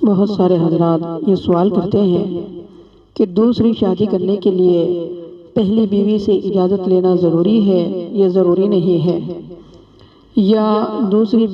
بہت سارے حضرات یہ سوال کرتے ہیں کہ دوسری شادی کرنے کے لیے پہلی بیوی سے اجازت لینا ضروری ہے یا ضروری نہیں ہے، یا دوسری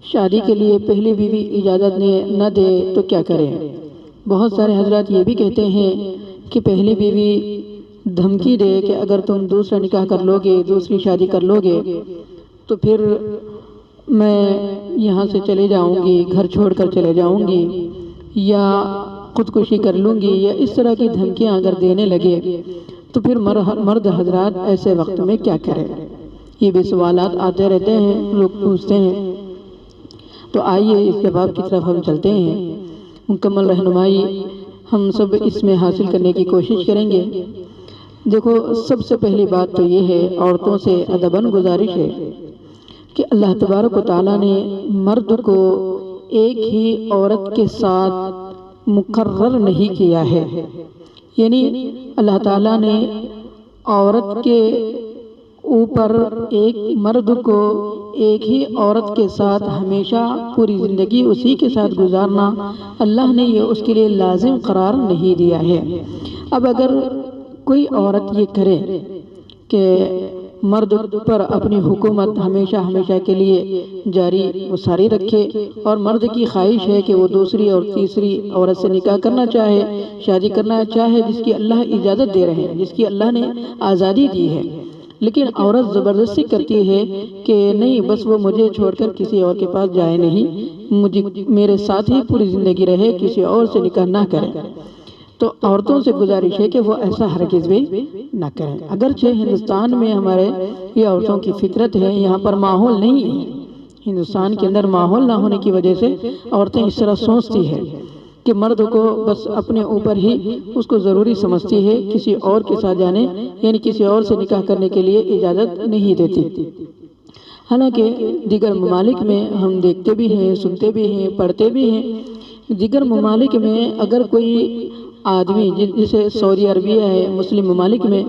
شادی کے لیے پہلی بیوی اجازت نہ دے تو کیا کریں۔ بہت سارے حضرات یہ بھی کہتے ہیں کہ پہلی بیوی دھمکی دے کہ اگر تم دوسرا نکاح کر لو گے، دوسری شادی کر لو گے تو پھر میں یہاں سے چلے جاؤں گی، گھر چھوڑ کر چلے جاؤں گی، یا خودکشی کر لوں گی، یا اس طرح کی دھمکیاں اگر دینے لگے تو پھر مرد حضرات ایسے وقت میں کیا کرے۔ یہ بھی سوالات آتے رہتے ہیں، لوگ پوچھتے ہیں، تو آئیے اس جواب کی طرف ہم چلتے ہیں۔ مکمل رہنمائی ہم سب اس میں حاصل کرنے کی کوشش کریں گے۔ دیکھو، سب سے پہلی بات تو یہ ہے، عورتوں سے ادباً گزارش ہے کہ اللہ تبارک و تعالیٰ نے مرد کو ایک ہی عورت کے ساتھ مقرر نہیں کیا ہے، یعنی اللہ تعالیٰ نے عورت کے اوپر ایک مرد کو ایک ہی عورت کے ساتھ ہمیشہ پوری زندگی اسی کے ساتھ گزارنا اللہ نے یہ اس کے لیے لازم قرار نہیں دیا ہے۔ اب اگر کوئی عورت یہ کرے کہ مرد پر اپنی حکومت ہمیشہ کے لیے جاری و ساری رکھے، اور مرد کی خواہش ہے کہ وہ دوسری اور تیسری عورت سے نکاح کرنا چاہے، شادی کرنا چاہے، جس کی اللہ اجازت دے رہے ہیں، جس کی اللہ نے آزادی دی ہے، لیکن عورت زبردستی کرتی ہے کہ نہیں، بس وہ مجھے چھوڑ کر کسی اور کے پاس جائے نہیں، مجھے میرے ساتھ ہی پوری زندگی رہے، کسی اور سے نکاح نہ کرے، تو عورتوں سے گزارش ہے کہ وہ ایسا ہرگز بھی نہ کریں۔ اگرچہ ہندوستان میں ہمارے یہ عورتوں کی فطرت ہے، یہاں پر ماحول نہیں ہے، ہندوستان کے اندر ماحول نہ ہونے کی وجہ سے عورتیں اس طرح سوچتی ہے کہ مرد کو بس اپنے اوپر ہی اس کو ضروری سمجھتی ہے، کسی اور کے ساتھ جانے یعنی کسی اور سے نکاح کرنے کے لیے اجازت نہیں دیتی۔ حالانکہ دیگر ممالک میں ہم دیکھتے بھی ہیں، سنتے بھی ہیں، پڑھتے بھی ہیں، دیگر ممالک میں اگر کوئی آدمی، جیسے سعودی عربیہ ہے، مسلم ممالک میں،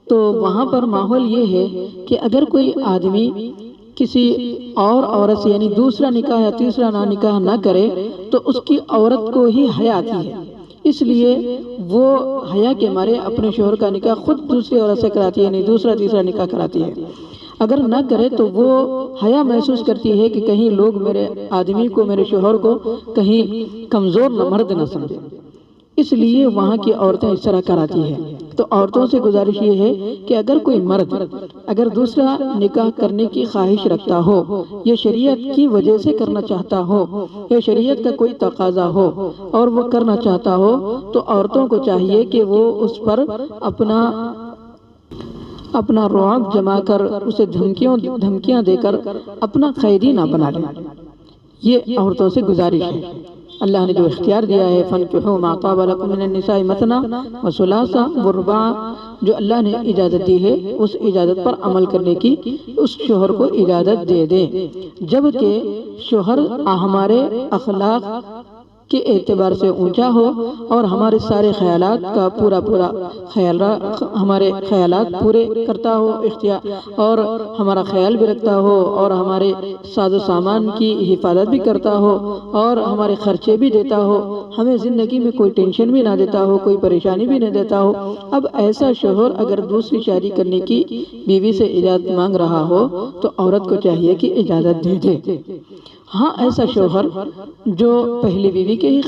تو وہاں پر ماحول یہ ہے کہ اگر کوئی آدمی کسی اور عورت سے یعنی دوسرا نکاح یا تیسرا نکاح نہ کرے تو اس کی عورت کو ہی حیا آتی ہے، اس لیے وہ حیا کے مارے اپنے شوہر کا نکاح خود دوسری عورت سے کراتی ہے، یعنی دوسرا تیسرا نکاح کراتی ہے۔ اگر نہ کرے تو وہ حیا محسوس کرتی ہے کہ کہیں لوگ میرے آدمی کو، میرے شوہر کو کہیں کمزور نہ مرد نہ سمجھیں، اس لیے وہاں کی عورتیں اس طرح کراتی ہیں۔ تو عورتوں سے گزارش یہ ہے کہ اگر کوئی مرد اگر دوسرا نکاح کرنے کی خواہش رکھتا ہو، یا شریعت کی وجہ سے کرنا چاہتا ہو، یا شریعت کا کوئی تقاضا ہو اور وہ کرنا چاہتا ہو، تو عورتوں کو چاہیے کہ وہ اس پر اپنا رعب جما کر، اسے دھمکیاں دے کر اپنا قیدی نہ بنا لیں۔ یہ عورتوں سے گزارش ہے۔ اللہ نے جو اختیار دیا ہے، فَانْكِحُوا مَا طَابَ لَكُم مِّنَ النِّسَاءِ مَثْنَىٰ وَثُلَاثَ وَرُبَاعَ، جو اللہ نے اجازت دی ہے اس اجازت پر عمل کرنے کی اس شوہر کو اجازت دے دیں، جبکہ شوہر ہمارے اخلاق کے اعتبار سے اونچا ہو اور ہمارے سارے خیالات کا پورا خیال ہمارے خیالات پورے کرتا ہو، اور ہمارا خیال بھی رکھتا ہو، اور ہمارے ساز و سامان کی حفاظت بھی کرتا ہو، اور ہمارے خرچے بھی دیتا ہو، ہمیں زندگی میں کوئی ٹینشن بھی نہ دیتا ہو، کوئی پریشانی بھی نہ دیتا ہو۔ اب ایسا شوہر اگر دوسری شادی کرنے کی بیوی سے اجازت مانگ رہا ہو تو عورت کو چاہیے کہ اجازت دے دے۔ ہاں، ایسا شوہر جو پہلی بیوی کے ہی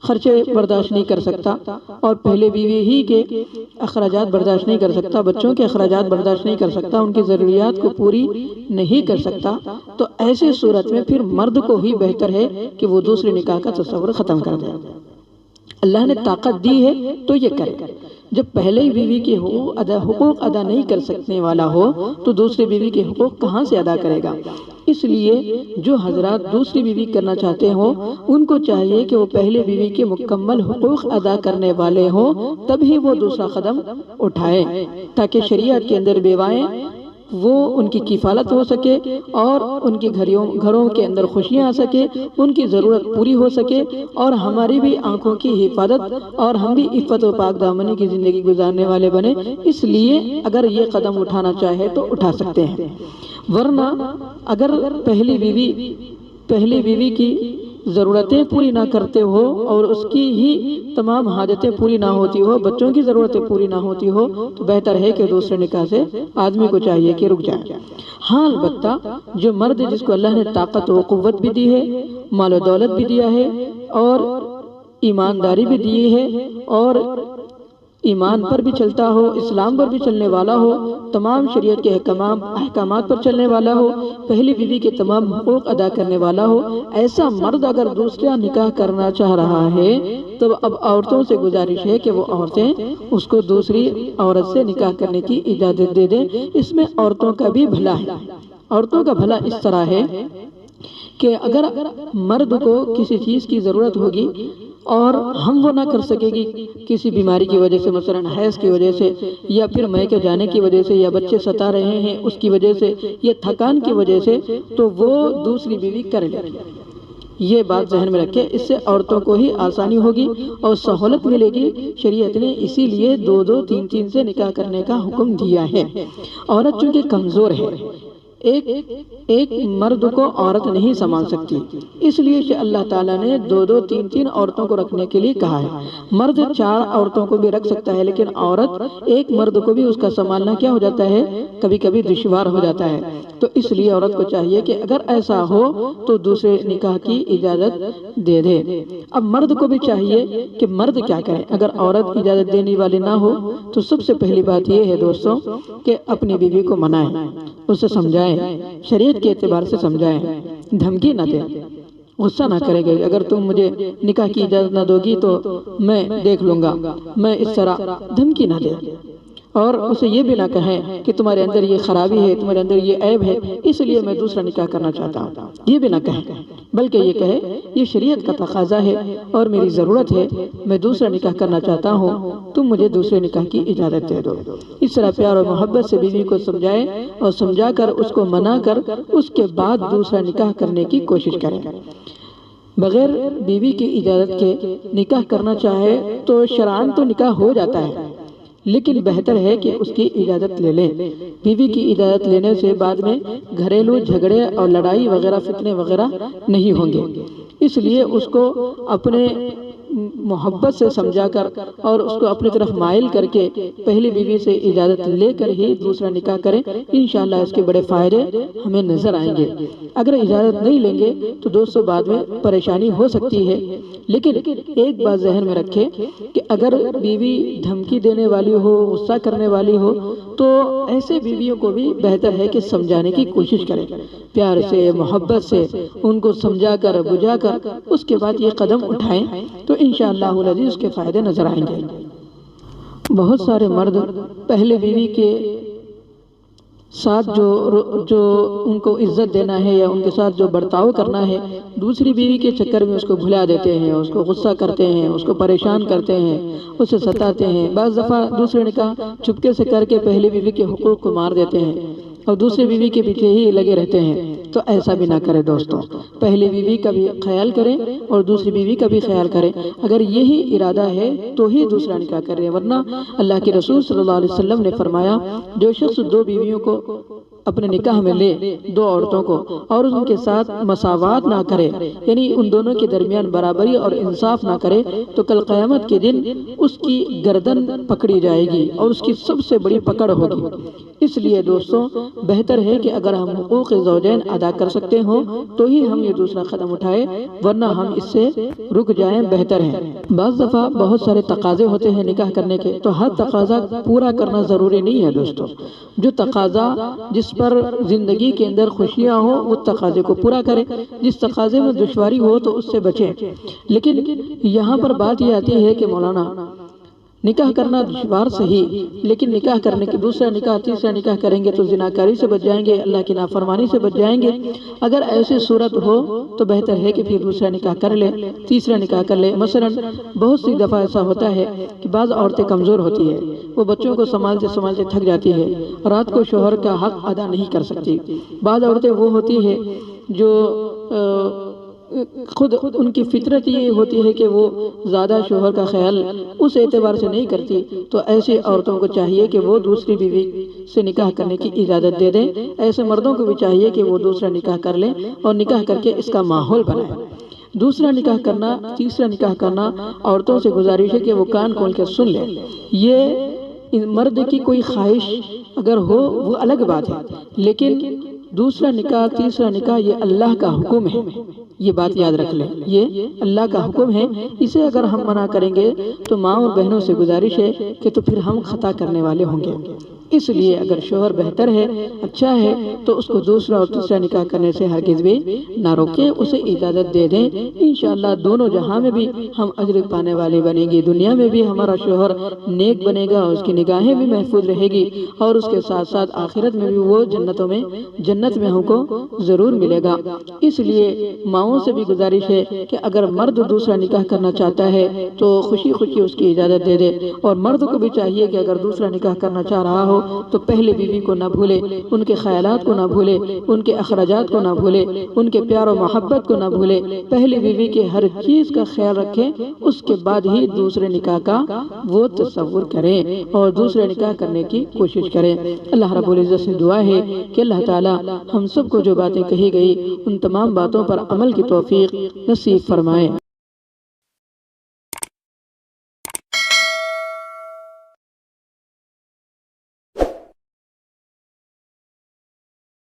خرچے برداشت نہیں کر سکتا، اور پہلے بیوی ہی کے اخراجات برداشت نہیں کر سکتا، بچوں کے اخراجات برداشت نہیں کر سکتا، ان کی ضروریات کو پوری نہیں کر سکتا، تو ایسے صورت میں پھر مرد کو ہی بہتر ہے کہ وہ دوسرے نکاح کا تصور ختم کر دے۔ اللہ نے طاقت دی ہے تو یہ کرے۔ جب پہلے بیوی کے حقوق ادا نہیں کر سکنے والا ہو تو دوسری بیوی کے حقوق کہاں سے ادا کرے گا؟ اس لیے جو حضرات دوسری بیوی کرنا چاہتے ہوں ان کو چاہیے کہ وہ پہلے بیوی کے مکمل حقوق ادا کرنے والے ہوں، تب ہی وہ دوسرا قدم اٹھائیں، تاکہ شریعت کے اندر بیوائیں وہ ان کی کفالت ہو سکے، اور ان کے گھروں کے اندر خوشیاں آ سکے، ان کی ضرورت پوری ہو سکے، اور ہماری بھی آنکھوں کی حفاظت، اور ہم بھی عفت و پاک دامنی کی زندگی گزارنے والے بنے۔ اس لیے اگر یہ قدم اٹھانا چاہے تو اٹھا سکتے ہیں، ورنہ اگر پہلی بیوی کی ضرورتیں پوری نہ کرتے ہو اور اس کی ہی تمام حاجتیں پوری نہ ہوتی ہو، بچوں کی ضرورتیں پوری نہ ہوتی ہو، تو بہتر ہے کہ دوسرے نکاح سے آدمی کو چاہیے کہ رک جائے۔ ہاں البتہ جو مرد جس کو اللہ نے طاقت و قوت بھی دی ہے، مال و دولت بھی دیا ہے اور ایمانداری بھی دی ہے اور ایمان پر بھی چلتا ہو، اسلام پر بھی چلنے والا ہو، تمام شریعت کے احکامات پر چلنے والا ہو، پہلی بیوی کے تمام حقوق ادا کرنے والا ہو، ایسا مرد اگر دوسرا نکاح کرنا چاہ رہا ہے تو اب عورتوں سے گزارش ہے کہ وہ عورتیں اس کو دوسری عورت سے نکاح کرنے کی اجازت دے دیں۔ اس میں عورتوں کا بھی بھلا ہے۔ عورتوں کا بھلا اس طرح ہے کہ اگر مرد کو کسی چیز کی ضرورت ہوگی اور ہم وہ نہ کر سکے گی کسی بیماری کی وجہ سے، مثلا حیض کی وجہ سے یا پھر میکے جانے کی وجہ سے یا بچے ستا رہے ہیں اس کی وجہ سے یا تھکان کی وجہ سے، تو وہ دوسری بیوی کر لے۔ یہ بات ذہن میں رکھے، اس سے عورتوں کو ہی آسانی ہوگی اور سہولت ملے گی۔ شریعت نے اسی لیے 2-2 3-3 سے نکاح کرنے کا حکم دیا ہے۔ عورت چونکہ کمزور ہے، ایک مرد کو عورت نہیں سنبھال سکتی، اس لیے کہ اللہ تعالیٰ نے 2-2 3-3 عورتوں کو رکھنے کے لیے کہا ہے۔ مرد 4 عورتوں کو بھی رکھ سکتا ہے، لیکن عورت ایک مرد کو بھی اس کا سنبھالنا کیا ہو جاتا ہے، کبھی کبھی دشوار ہو جاتا ہے۔ تو اس لیے عورت کو چاہیے کہ اگر ایسا ہو تو دوسرے نکاح کی اجازت دے دے۔ اب مرد کو بھی چاہیے کہ مرد کیا کرے اگر عورت اجازت دینے والی نہ ہو، تو سب سے پہلی بات یہ ہے دوستوں کہ اپنی بیوی کو منائیں، اسے سمجھائیں، شریعت کے اعتبار سے سمجھائیں، دھمکی نہ دیں، غصہ نہ کرے گا اگر تم مجھے نکاح کی اجازت نہ دو گی تو میں دیکھ لوں گا، میں اس طرح دھمکی نہ دیں۔ اور اسے یہ بھی نہ کہیں کہ تمہارے اندر یہ خرابی ہے، تمہارے اندر یہ عیب ہے، اس لیے میں دوسرا نکاح کرنا چاہتا ہوں، یہ بھی نہ کہیں، بلکہ یہ کہے یہ شریعت کا تقاضا ہے اور میری ضرورت ہے، میں دوسرا نکاح کرنا چاہتا ہوں، تم مجھے دوسرے نکاح کی اجازت دے دو۔ اس طرح پیار اور محبت سے بیوی کو سمجھائے اور سمجھا کر اس کو منا کر اس کے بعد دوسرا نکاح کرنے کی کوشش کریں۔ بغیر بیوی کی اجازت کے نکاح کرنا چاہے تو شرعاً تو نکاح ہو جاتا ہے، لیکن بہتر ہے کہ اس کی اجازت لے لیں۔ بیوی کی اجازت لینے سے بعد میں گھریلو جھگڑے اور لڑائی وغیرہ فتنے وغیرہ نہیں ہوں گے، اس لیے اس کو اپنے محبت سے سمجھا کر اور اس کو اپنی طرف مائل کر کے پہلی بیوی سے اجازت لے کر ہی دوسرا نکاح کریں، انشاءاللہ اس کے بڑے فائدے ہمیں نظر آئیں گے۔ اگر اجازت نہیں لیں گے تو دوستوں بعد میں پریشانی ہو سکتی ہے، لیکن ایک بات ذہن میں رکھیں کہ اگر بیوی دھمکی دینے والی ہو، غصہ کرنے والی ہو، تو ایسے بیویوں کو بھی بہتر ہے کہ سمجھانے کی کوشش کریں، پیار سے محبت سے ان کو سمجھا کر بجھا کر اس کے بعد یہ قدم اٹھائیں تو انشاءاللہ العزیز اس کے فائدے نظر آئیں گے۔ بہت سارے مرد پہلے بیوی کے ساتھ جو ان کو عزت دینا ہے یا ان کے ساتھ جو برتاؤ کرنا ہے، دوسری بیوی کے چکر میں اس کو بھلا دیتے ہیں، اس کو غصہ کرتے ہیں، اس کو پریشان کرتے ہیں، اسے ستاتے ہیں۔ بعض دفعہ دوسرے نکاح چپکے سے کر کے پہلی بیوی کے حقوق کو مار دیتے ہیں اور دوسری بیوی کے پیچھے ہی لگے رہتے ہیں، تو ایسا بھی نہ کرے دوستوں۔ پہلی بیوی کا بھی خیال کریں اور دوسری بیوی کا بھی خیال کریں، اگر یہی ارادہ ہے تو ہی دوسرا نکاح کریں، ورنہ اللہ کے رسول صلی اللہ علیہ وسلم نے فرمایا جو شخص 2 بیویوں کو اپنے نکاح میں لے، 2 عورتوں کو، اور ان کے ساتھ مساوات نہ کرے، یعنی ان دونوں کے درمیان برابری اور انصاف نہ کرے، تو کل قیامت کے دن اس کی گردن پکڑی جائے گی اور اس کی سب سے بڑی پکڑ ہوگی۔ اس لیے دوستوں بہتر ہے کہ اگر ہم حقوق زوجین ادا کر سکتے ہوں تو ہی ہم یہ دوسرا قدم اٹھائیں، ورنہ ہم اس سے رک جائیں بہتر ہے۔ بعض دفعہ بہت سارے تقاضے ہوتے ہیں نکاح کرنے کے، تو ہر تقاضا پورا کرنا ضروری نہیں ہے دوستوں۔ جو تقاضا جس پر زندگی کے اندر خوشیاں ہوں وہ تقاضے کو پورا کریں، جس تقاضے میں دشواری ہو تو اس سے بچیں۔ لیکن یہاں پر بات یہ آتی ہے کہ مولانا نکاح کرنا دشوار صحیح، لیکن نکاح کرنے کے دوسرا نکاح تیسرا نکاح کریں گے تو زناکاری سے بچ جائیں گے، اللہ کی نافرمانی سے بچ جائیں گے۔ اگر ایسی صورت ہو تو بہتر ہے کہ پھر دوسرا نکاح کر لے، تیسرا نکاح کر لے۔ مثلا بہت سی دفعہ ایسا ہوتا ہے کہ بعض عورتیں کمزور ہوتی ہے، وہ بچوں کو سنبھالتے سنبھالتے تھک جاتی ہے، رات کو شوہر کا حق ادا نہیں کر سکتی۔ بعض عورتیں وہ ہوتی ہے جو خود ان کی فطرت یہ ہوتی ہے کہ وہ زیادہ شوہر کا خیال اس اعتبار سے نہیں کرتی، تو ایسی عورتوں کو چاہیے کہ وہ دوسری بیوی سے نکاح کرنے کی اجازت دے دیں۔ ایسے مردوں کو بھی چاہیے کہ وہ دوسرا نکاح کر لیں اور نکاح کر کے اس کا ماحول بنائیں۔ دوسرا نکاح کرنا، تیسرا نکاح کرنا، عورتوں سے گزارش ہے کہ وہ کان کھول کے سن لیں۔ یہ مرد کی کوئی خواہش اگر ہو وہ الگ بات ہے، لیکن دوسرا نکاح، تیسرا نکاح یہ اللہ کا حکم ہے، یہ بات یاد رکھ لیں، یہ اللہ کا حکم ہے۔ اسے اگر ہم منع کریں گے تو ماں اور بہنوں سے گزارش ہے کہ تو پھر ہم خطا کرنے والے ہوں گے۔ اس لیے اگر شوہر بہتر ہے، اچھا ہے، تو اس کو دوسرا اور تیسرا نکاح کرنے سے ہرگز بھی نہ روکیں، اسے اجازت دے دیں۔ انشاءاللہ دونوں جہاں میں بھی ہم اجر پانے والے بنیں گے، دنیا میں بھی ہمارا شوہر نیک بنے گا، اس کی نگاہیں بھی محفوظ رہے گی، اور اس کے ساتھ ساتھ آخرت میں بھی وہ جنت میں ہم کو ضرور ملے گا۔ اس لیے ماؤں سے بھی گزارش ہے کہ اگر مرد دوسرا نکاح کرنا چاہتا ہے تو خوشی خوشی اس کی اجازت دے دے، اور مرد کو بھی چاہیے کہ اگر دوسرا نکاح کرنا چاہ رہا ہو تو پہلے بیوی کو نہ بھولے، ان کے خیالات کو نہ بھولے، ان کے اخراجات کو نہ بھولے، ان کے پیار و محبت کو نہ بھولے، پہلی بیوی کے ہر چیز کا خیال رکھیں، اس کے بعد ہی دوسرے نکاح کا وہ تصور کریں اور دوسرے نکاح کرنے کی کوشش کریں۔ اللہ رب العزت سے دعا ہے کہ اللہ تعالی ہم سب کو جو باتیں کہی گئی ان تمام باتوں پر عمل کی توفیق نصیب فرمائے۔